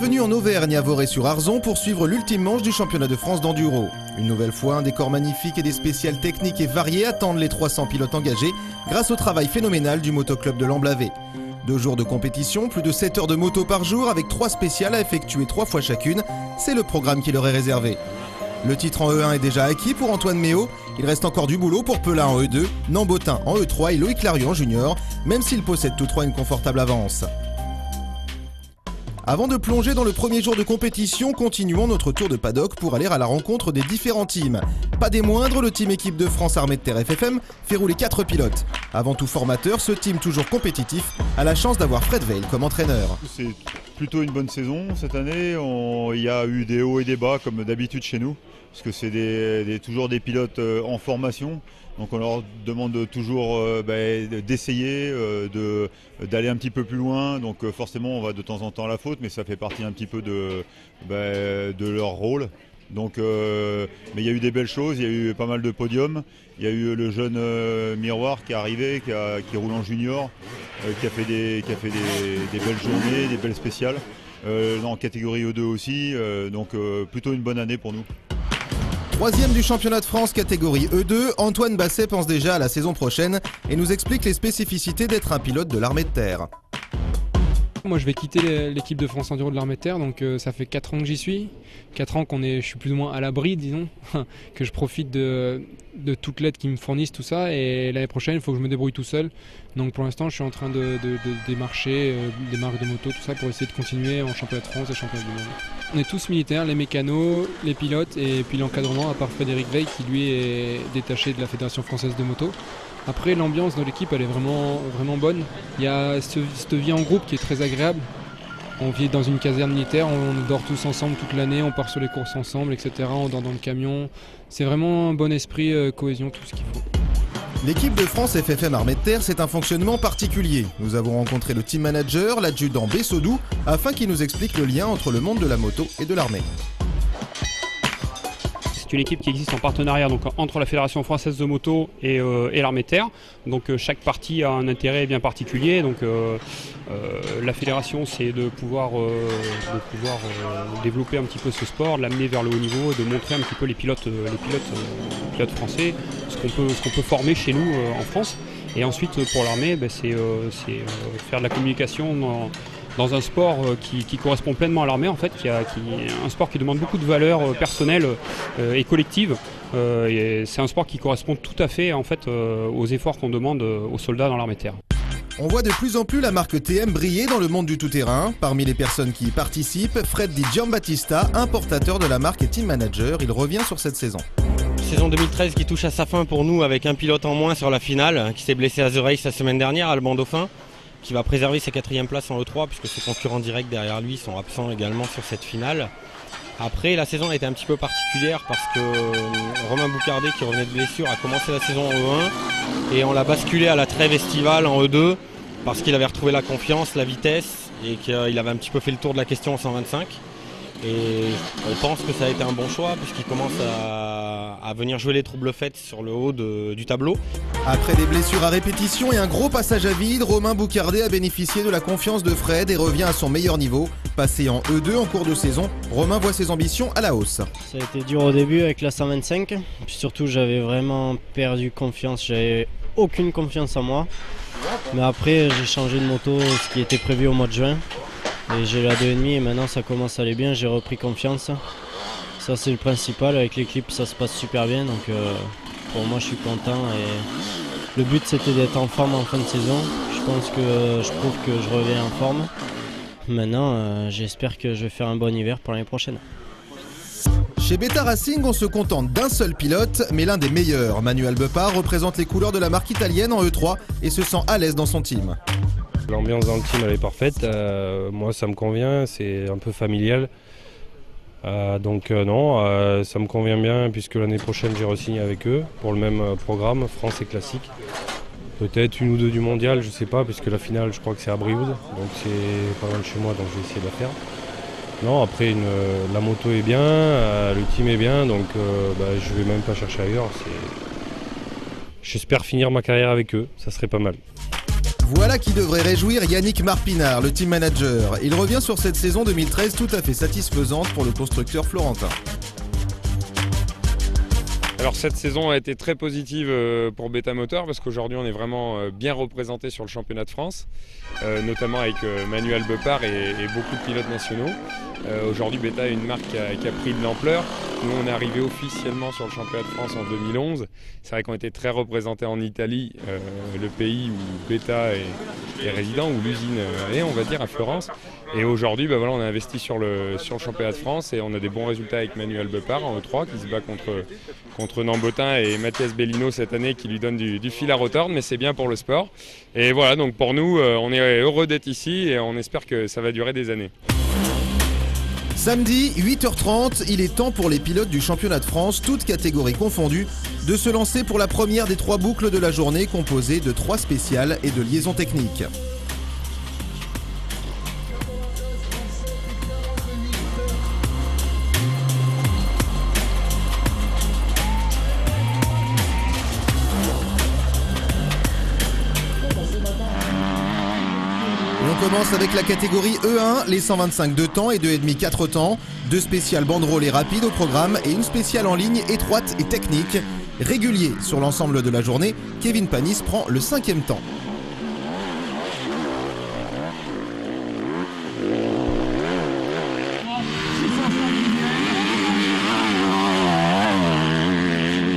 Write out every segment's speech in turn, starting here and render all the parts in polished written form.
Bienvenue en Auvergne à Vorey-sur-Arzon pour suivre l'ultime manche du championnat de France d'enduro. Une nouvelle fois, un décor magnifique et des spéciales techniques et variées attendent les 300 pilotes engagés grâce au travail phénoménal du motoclub de l'Amblavé. 2 jours de compétition, plus de 7 heures de moto par jour avec 3 spéciales à effectuer 3 fois chacune, c'est le programme qui leur est réservé. Le titre en E1 est déjà acquis pour Antoine Méo, il reste encore du boulot pour Pelin en E2, Nambotin en E3 et Loïc Larieux en junior, même s'ils possèdent tous 3 une confortable avance. Avant de plonger dans le premier jour de compétition, continuons notre tour de paddock pour aller à la rencontre des différents teams. Pas des moindres, le team équipe de France Armée de Terre FFM fait rouler 4 pilotes. Avant tout formateur, ce team toujours compétitif a la chance d'avoir Fred Veil comme entraîneur. C'est plutôt une bonne saison cette année, il y a eu des hauts et des bas comme d'habitude chez nous, parce que c'est toujours des pilotes en formation. Donc on leur demande toujours d'essayer, d'aller un petit peu plus loin. Donc forcément on va de temps en temps à la faute, mais ça fait partie un petit peu de leur rôle. Donc, mais il y a eu des belles choses, il y a eu pas mal de podiums. Il y a eu le jeune Miroir qui est arrivé, qui roule en junior, qui a fait des belles journées, des belles spéciales. En catégorie E2 aussi, donc plutôt une bonne année pour nous. 3e du championnat de France catégorie E2, Antoine Basset pense déjà à la saison prochaine et nous explique les spécificités d'être un pilote de l'armée de terre. Moi je vais quitter l'équipe de France Enduro de l'armée de terre, donc ça fait 4 ans que j'y suis. 4 ans je suis plus ou moins à l'abri, disons, que je profite de toute l'aide qu'ils me fournissent, tout ça, et l'année prochaine il faut que je me débrouille tout seul. Donc pour l'instant je suis en train de démarcher des marques de moto, tout ça, pour essayer de continuer en championnat de France et championnat du monde. On est tous militaires, les mécanos, les pilotes et puis l'encadrement, à part Frédéric Veil qui lui est détaché de la Fédération Française de Moto. Après, l'ambiance de l'équipe, elle est vraiment bonne. Il y a cette vie en groupe qui est très agréable. On vit dans une caserne militaire, on dort tous ensemble toute l'année, on part sur les courses ensemble, etc. On dort dans le camion. C'est vraiment un bon esprit, cohésion, tout ce qu'il faut. L'équipe de France FFM Armée de Terre, c'est un fonctionnement particulier. Nous avons rencontré le team manager, l'adjudant Bessodou, afin qu'il nous explique le lien entre le monde de la moto et de l'armée. C'est une équipe qui existe en partenariat donc, entre la Fédération Française de Moto et l'Armée de Terre. Donc chaque partie a un intérêt bien particulier. Donc, la fédération, c'est de pouvoir développer un petit peu ce sport, de l'amener vers le haut niveau, de montrer un petit peu les pilotes français, ce qu'on peut former chez nous en France. Et ensuite pour l'armée, c'est faire de la communication dans un sport qui correspond pleinement à l'armée, en fait, un sport qui demande beaucoup de valeurs personnelles et collectives. C'est un sport qui correspond tout à fait en fait, aux efforts qu'on demande aux soldats dans l'armée de terre. On voit de plus en plus la marque TM briller dans le monde du tout-terrain. Parmi les personnes qui y participent, Fred Di Giambattista, importateur de la marque et team manager, il revient sur cette saison. Saison 2013 qui touche à sa fin pour nous avec un pilote en moins sur la finale, qui s'est blessé à The Race la semaine dernière, Alban Dauphin, qui va préserver sa 4e place en E3 puisque ses concurrents directs derrière lui sont absents également sur cette finale. Après, la saison a été un petit peu particulière parce que Romain Boucardet, qui revenait de blessure, a commencé la saison en E1 et on l'a basculé à la trêve estivale en E2 parce qu'il avait retrouvé la confiance, la vitesse et qu'il avait un petit peu fait le tour de la question en 125. Et on pense que ça a été un bon choix puisqu'il commence à venir jouer les troubles faites sur le haut du tableau. Après des blessures à répétition et un gros passage à vide, Romain Boucardet a bénéficié de la confiance de Fred et revient à son meilleur niveau. Passé en E2 en cours de saison, Romain voit ses ambitions à la hausse. Ça a été dur au début avec la 125, puis surtout j'avais vraiment perdu confiance, j'avais aucune confiance en moi. Mais après j'ai changé de moto, ce qui était prévu au mois de juin. Et j'ai la 2,5 et maintenant ça commence à aller bien, j'ai repris confiance. Ça c'est le principal, avec l'équipe ça se passe super bien, donc pour moi je suis content. Et le but c'était d'être en forme en fin de saison. Je pense que je prouve que je reviens en forme. Maintenant j'espère que je vais faire un bon hiver pour l'année prochaine. Chez Beta Racing, on se contente d'un seul pilote, mais l'un des meilleurs. Manuel Bepard représente les couleurs de la marque italienne en E3 et se sent à l'aise dans son team. L'ambiance dans le team elle est parfaite, moi ça me convient, c'est un peu familial. Donc non, ça me convient bien puisque l'année prochaine j'ai re-signé avec eux pour le même programme, France et classique. Peut-être 1 ou 2 du mondial, je sais pas, puisque la finale je crois que c'est à Brioude, donc c'est pas loin de chez moi, donc je vais essayer de la faire. Non, après la moto est bien, le team est bien, donc je vais même pas chercher ailleurs. J'espère finir ma carrière avec eux, ça serait pas mal. Voilà qui devrait réjouir Yannick Marpinard, le team manager. Il revient sur cette saison 2013 tout à fait satisfaisante pour le constructeur florentin. Alors cette saison a été très positive pour Beta Motor parce qu'aujourd'hui on est vraiment bien représenté sur le championnat de France, notamment avec Manuel Bepard et beaucoup de pilotes nationaux. Aujourd'hui Beta est une marque qui a pris de l'ampleur. Nous on est arrivé officiellement sur le championnat de France en 2011. C'est vrai qu'on était très représenté en Italie, le pays où Beta est résident, où l'usine est, on va dire, à Florence. Et aujourd'hui voilà, on a investi sur le championnat de France et on a des bons résultats avec Manuel Bepard en E3 qui se bat contre Nambotin et Mathias Bellino cette année qui lui donne du fil à retordre, mais c'est bien pour le sport. Et voilà, donc pour nous, on est heureux d'être ici et on espère que ça va durer des années. Samedi, 8h30, il est temps pour les pilotes du championnat de France, toutes catégories confondues, de se lancer pour la première des 3 boucles de la journée composée de 3 spéciales et de liaisons techniques. On commence avec la catégorie E1, les 125 2 temps et 2,5 4 temps, 2 spéciales banderolles et rapides au programme et une spéciale en ligne étroite et technique. Régulier sur l'ensemble de la journée, Kevin Panis prend le 5e temps.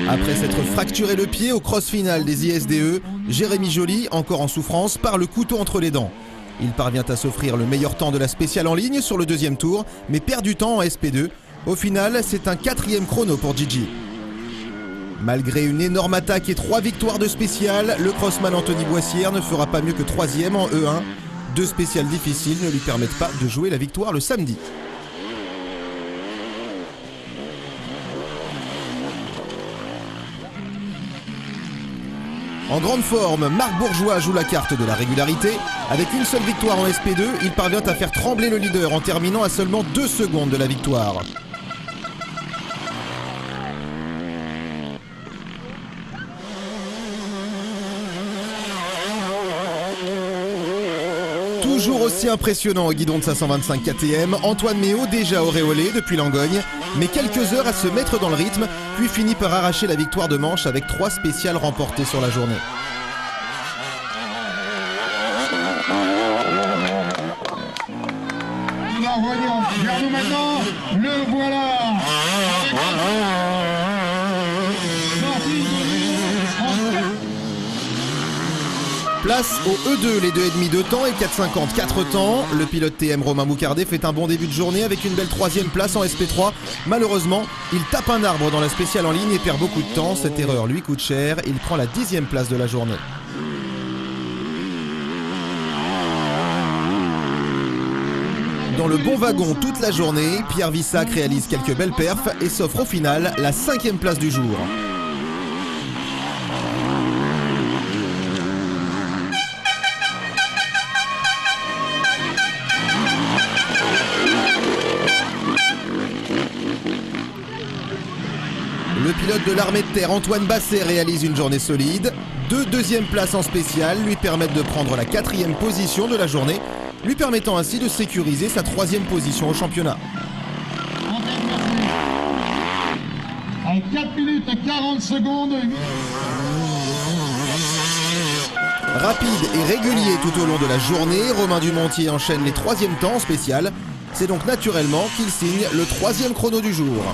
Après s'être fracturé le pied au cross final des ISDE, Jérémy Joly, encore en souffrance, part le couteau entre les dents. Il parvient à s'offrir le meilleur temps de la spéciale en ligne sur le 2e tour, mais perd du temps en SP2. Au final, c'est un 4e chrono pour Gigi. Malgré une énorme attaque et 3 victoires de spéciale, le crossman Anthony Boissière ne fera pas mieux que 3e en E1. 2 spéciales difficiles ne lui permettent pas de jouer la victoire le samedi. En grande forme, Marc Bourgeois joue la carte de la régularité. Avec une seule victoire en SP2, il parvient à faire trembler le leader en terminant à seulement 2 secondes de la victoire. Toujours aussi impressionnant au guidon de sa 125 KTM, Antoine Méo déjà auréolé depuis Langogne, mais quelques heures à se mettre dans le rythme, puis finit par arracher la victoire de manche avec 3 spéciales remportées sur la journée. Il va revenir vers nous maintenant, le voilà. Place au E2, les 2,5 2 temps et 4,50 4 temps. Le pilote TM Romain Moucardet fait un bon début de journée avec une belle 3e place en SP3. Malheureusement, il tape un arbre dans la spéciale en ligne et perd beaucoup de temps. Cette erreur lui coûte cher. Il prend la 10e place de la journée. Dans le bon wagon toute la journée, Pierre Vissac réalise quelques belles perfs et s'offre au final la 5e place du jour. Le pilote de l'armée de terre Antoine Basset réalise une journée solide. 2 deuxièmes places en spécial lui permettent de prendre la 4e position de la journée, lui permettant ainsi de sécuriser sa 3e position au championnat. En 4 minutes et 40 secondes. Rapide et régulier tout au long de la journée, Romain Dumontier enchaîne les 3e temps en spécial. C'est donc naturellement qu'il signe le 3e chrono du jour.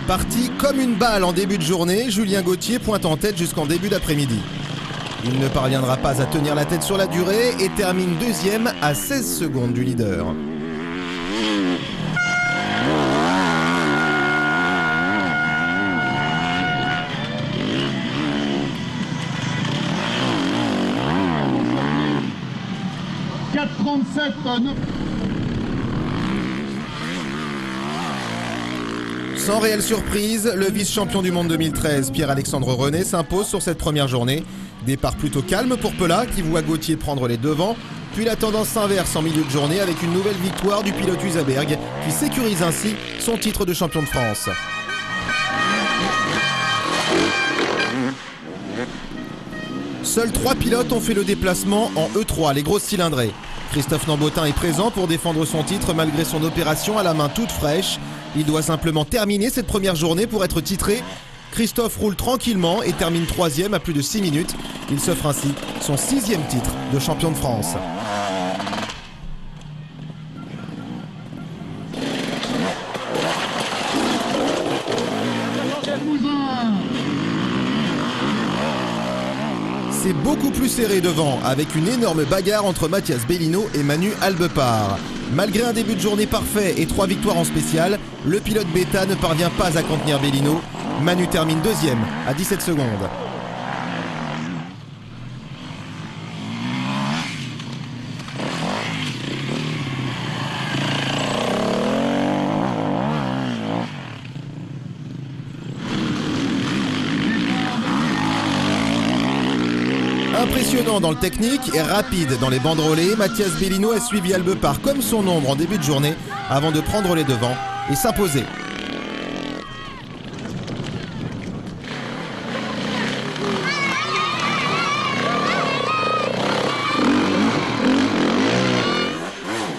Parti comme une balle en début de journée, Julien Gauthier pointe en tête jusqu'en début d'après-midi. Il ne parviendra pas à tenir la tête sur la durée et termine 2e à 16 secondes du leader. Sans réelle surprise, le vice-champion du monde 2013, Pierre-Alexandre René, s'impose sur cette première journée. Départ plutôt calme pour Pelat, qui voit Gauthier prendre les devants. Puis la tendance s'inverse en milieu de journée avec une nouvelle victoire du pilote Usaberg, qui sécurise ainsi son titre de champion de France. Seuls 3 pilotes ont fait le déplacement en E3, les grosses cylindrées. Christophe Nambotin est présent pour défendre son titre malgré son opération à la main toute fraîche. Il doit simplement terminer cette première journée pour être titré. Christophe roule tranquillement et termine 3e à plus de 6 minutes. Il s'offre ainsi son 6e titre de champion de France. C'est beaucoup plus serré devant, avec une énorme bagarre entre Mathias Bellino et Manu Albepard. Malgré un début de journée parfait et 3 victoires en spécial, le pilote Beta ne parvient pas à contenir Bellino. Manu termine 2e à 17 secondes. Impressionnant dans le technique et rapide dans les banderolés, Mathias Bellino a suivi Albepard comme son ombre en début de journée avant de prendre les devants et s'imposer.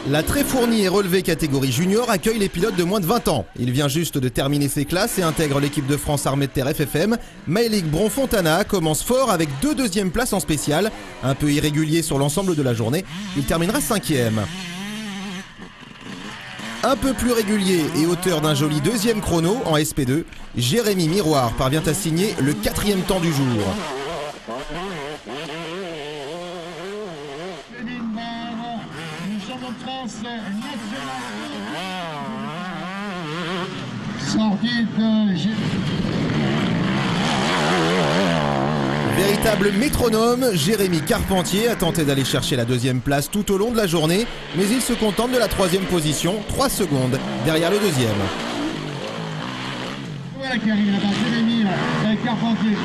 La très fournie et relevée catégorie junior accueille les pilotes de moins de 20 ans. Il vient juste de terminer ses classes et intègre l'équipe de France Armée de Terre FFM. Maëlik Bronfontana commence fort avec 2 deuxièmes places en spécial. Un peu irrégulier sur l'ensemble de la journée, il terminera 5e. Un peu plus régulier et auteur d'un joli 2e chrono en SP2, Jérémy Miroir parvient à signer le 4e temps du jour. Véritable métronome, Jérémy Carpentier a tenté d'aller chercher la 2e place tout au long de la journée, mais il se contente de la 3e position, 3 secondes derrière le 2e. Voilà qui arrive là-bas, Jérémy Carpentier.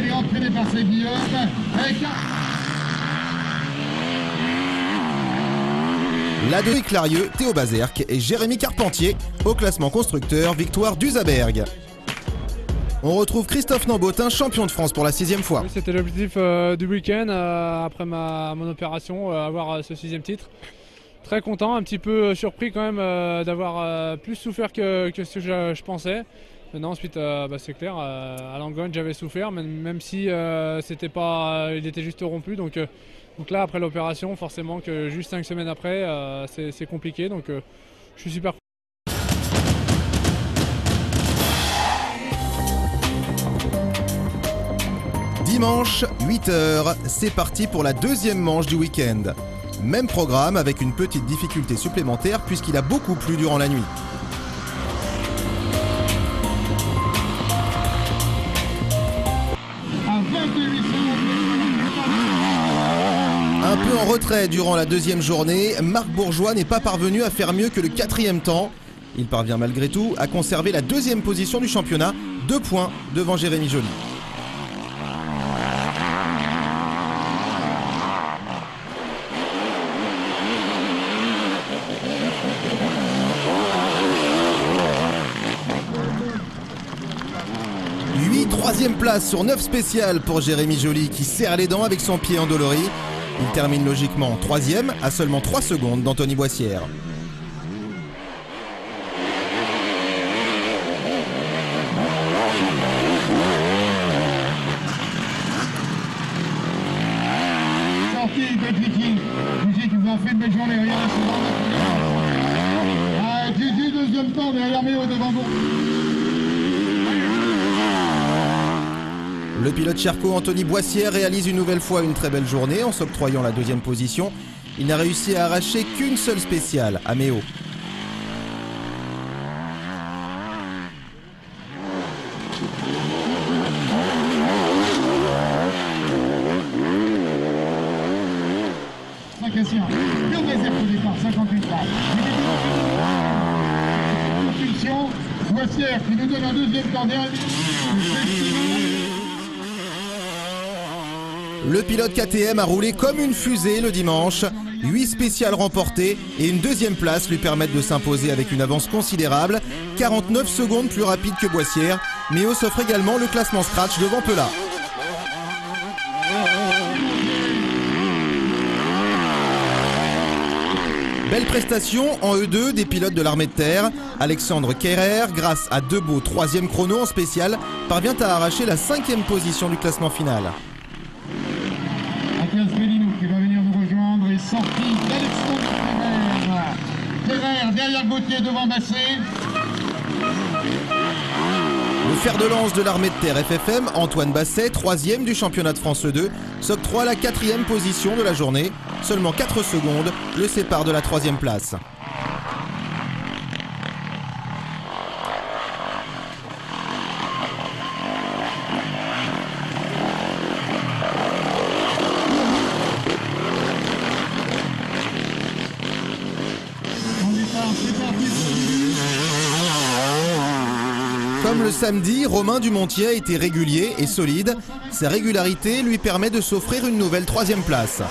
Il est entraîné par ses Guillaume. La 2 Clarieux, Théo Bazerque et Jérémy Carpentier au classement constructeur, victoire d'Usaberg. On retrouve Christophe Nambotin, champion de France pour la 6e fois. Oui, c'était l'objectif du week-end après mon opération, avoir ce 6e titre. Très content, un petit peu surpris quand même d'avoir plus souffert que ce que je pensais. Maintenant, ensuite, c'est clair, à Langogne j'avais souffert, même si il était juste rompu. Donc là, après l'opération, forcément que juste 5 semaines après, c'est compliqué. Donc je suis super content. Dimanche, 8h, c'est parti pour la 2e manche du week-end. Même programme avec une petite difficulté supplémentaire puisqu'il a beaucoup plu durant la nuit. Un peu en retrait durant la 2e journée, Marc Bourgeois n'est pas parvenu à faire mieux que le 4e temps. Il parvient malgré tout à conserver la 2e position du championnat, 2 points devant Jérémy Joly. Troisième place sur 9 spéciales pour Jérémy Joly qui serre les dents avec son pied endolori. Il termine logiquement 3e à seulement 3 secondes d'Anthony Boissière. Sortie de Gigi. Gigi qui vous a fait une belle journée. Regardez. Gigi, 2e temps derrière Méo devant vous. Le pilote Cherco Anthony Boissière réalise une nouvelle fois une très belle journée en s'octroyant la 2e position. Il n'a réussi à arracher qu'une seule spéciale à Méo. Question. Le réserve au départ, 58 pas. Boissière qui nous donne un deuxième temps dernier. Le pilote KTM a roulé comme une fusée le dimanche. 8 spéciales remportées et une deuxième place lui permettent de s'imposer avec une avance considérable. 49 secondes plus rapide que Boissière. Méo s'offre également le classement scratch devant Pelat. Belle prestation en E2 des pilotes de l'armée de terre. Alexandre Kehrer, grâce à deux beaux troisième chrono en spécial, parvient à arracher la 5e position du classement final. Mathias Bellino qui va venir nous rejoindre est sorti d'Alexandre Kehrer. Kehrer derrière Gauthier devant Massé. Le fer de lance de l'armée de terre FFM, Antoine Basset, 3e du championnat de France 2, s'octroie la 4e position de la journée. Seulement 4 secondes le séparent de la 3e place. Comme le samedi, Romain Dumontier a été régulier et solide. Sa régularité lui permet de s'offrir une nouvelle 3e place.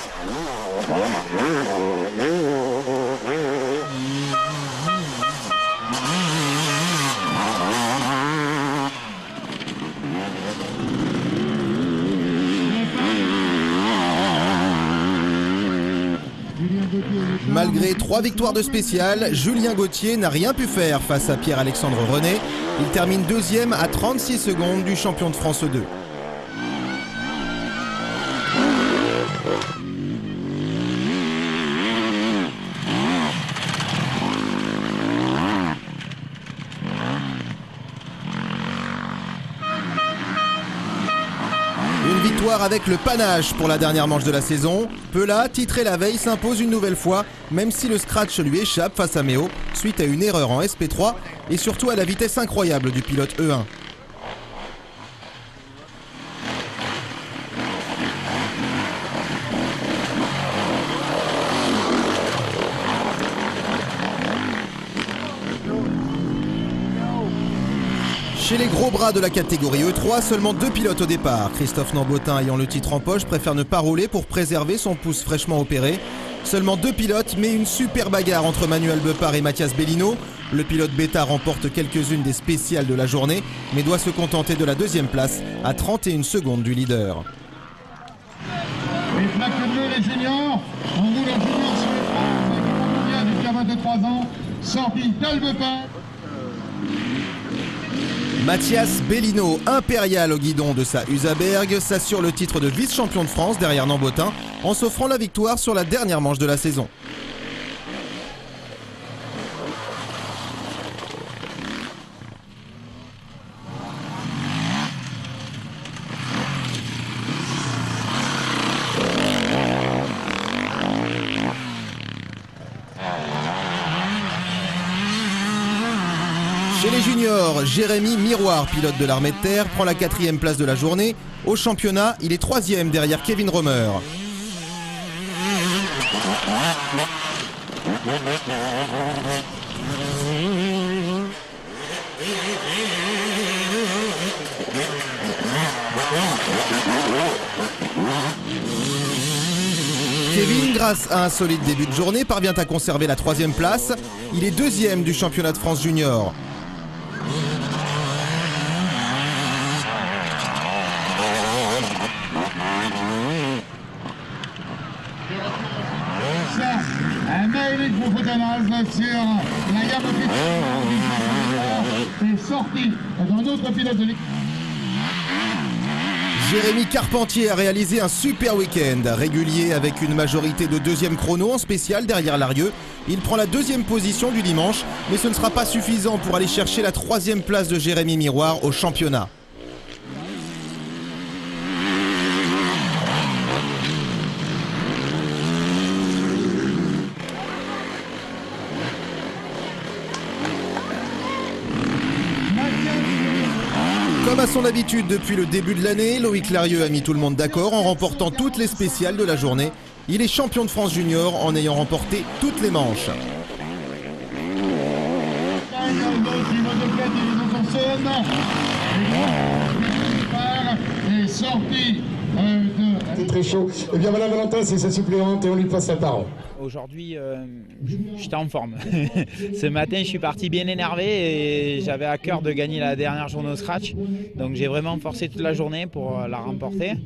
Malgré 3 victoires de spécial, Julien Gauthier n'a rien pu faire face à Pierre-Alexandre René. Il termine 2e à 36 secondes du champion de France 2. Une victoire avec le panache pour la dernière manche de la saison. Pelat, titré la veille, s'impose une nouvelle fois, même si le scratch lui échappe face à Méo, suite à une erreur en SP3 et surtout à la vitesse incroyable du pilote E1. Chez les gros bras de la catégorie E3, seulement 2 pilotes au départ. Christophe Nambotin, ayant le titre en poche, préfère ne pas rouler pour préserver son pouce fraîchement opéré. Seulement 2 pilotes, mais une super bagarre entre Manuel Beppard et Mathias Bellino. Le pilote Beta remporte quelques-unes des spéciales de la journée, mais doit se contenter de la 2e place à 31 secondes du leader. Les plaques bleues, les juniors. On roule en junior sur les 3 depuis 23 ans. Sorti d'Albepin. Mathias Bellino, impérial au guidon de sa Husaberg, s'assure le titre de vice-champion de France derrière Nambotin en s'offrant la victoire sur la dernière manche de la saison. Chez les juniors, Jérémy Miroir, pilote de l'armée de terre, prend la 4e place de la journée. Au championnat, il est 3e derrière Kevin Romer. Kevin, grâce à un solide début de journée, parvient à conserver la 3e place. Il est 2e du championnat de France junior. Un mail pour Fotanaz sur la gamme est sorti d'un autre pilote de l'équipe. Jérémy Carpentier a réalisé un super week-end, régulier avec une majorité de 2e chrono en spécial derrière Larieux. Il prend la 2e position du dimanche, mais ce ne sera pas suffisant pour aller chercher la 3e place de Jérémy Miroir au championnat. Comme à son habitude depuis le début de l'année, Loïc Larieux a mis tout le monde d'accord en remportant toutes les spéciales de la journée. Il est champion de France junior en ayant remporté toutes les manches. Wilson. Et sorti C'est très chaud. Eh bien, Madame Valentin, c'est sa suppléante et on lui passe la parole. Aujourd'hui, j'étais en forme. Ce matin, je suis parti bien énervé et j'avais à cœur de gagner la dernière journée au scratch. Donc j'ai vraiment forcé toute la journée pour la remporter.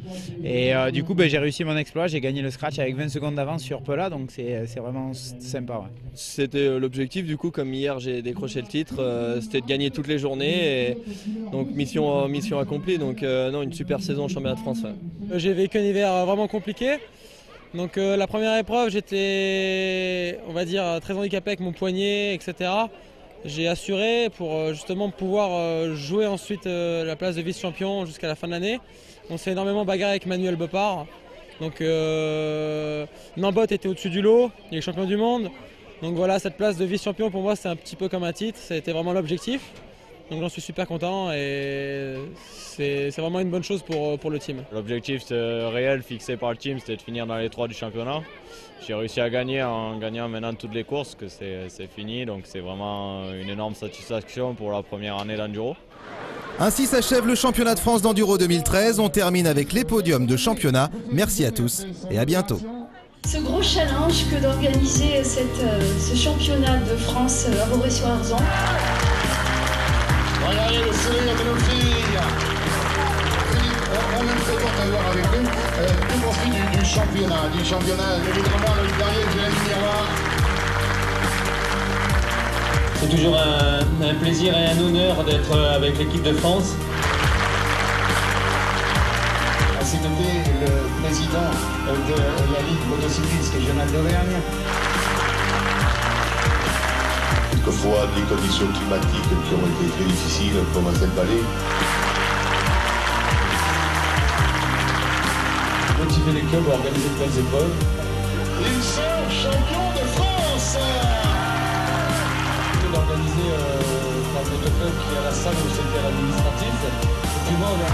Et du coup, j'ai réussi mon exploit. J'ai gagné le scratch avec 20 secondes d'avance sur Pela. Donc c'est vraiment sympa. Ouais. C'était l'objectif, du coup, comme hier j'ai décroché le titre, c'était de gagner toutes les journées. Et donc mission accomplie. Donc non, une super saison au championnat de France. Ouais. J'ai vécu un hiver vraiment compliqué. Donc la première épreuve, j'étais, on va dire, très handicapé avec mon poignet, etc. J'ai assuré pour justement pouvoir jouer ensuite la place de vice-champion jusqu'à la fin de l'année. On s'est énormément bagarré avec Manuel Bepard. Donc Nambot était au-dessus du lot, il est champion du monde. Donc voilà, cette place de vice-champion pour moi c'est un petit peu comme un titre, ça a été vraiment l'objectif. Donc j'en suis super content et c'est vraiment une bonne chose pour le team. L'objectif réel fixé par le team, c'était de finir dans les 3 du championnat. J'ai réussi à gagner en gagnant maintenant toutes les courses, que c'est fini. Donc c'est vraiment une énorme satisfaction pour la première année d'enduro. Ainsi s'achève le championnat de France d'enduro 2013. On termine avec les podiums de championnat. Merci à tous et à bientôt. Ce gros challenge que d'organiser ce championnat de France à Boré-sur-Arzon. Regardez le sourire de nos filles. On a une très courte à voir avec eux. Que penses-tu du championnat évidemment, le dernier de la Miroir. C'est toujours un plaisir et un honneur d'être avec l'équipe de France. À ses côtés, le président de la Ligue motocycliste régionale d'Auvergne. Quelquefois des conditions climatiques qui ont été très difficiles, comme à Saint-Palais. Motiver les clubs à organiser de belles épreuves. Ils sont champions de France. D'organiser un motoclub qui est à la salle où c'était à l'administratif. Du monde.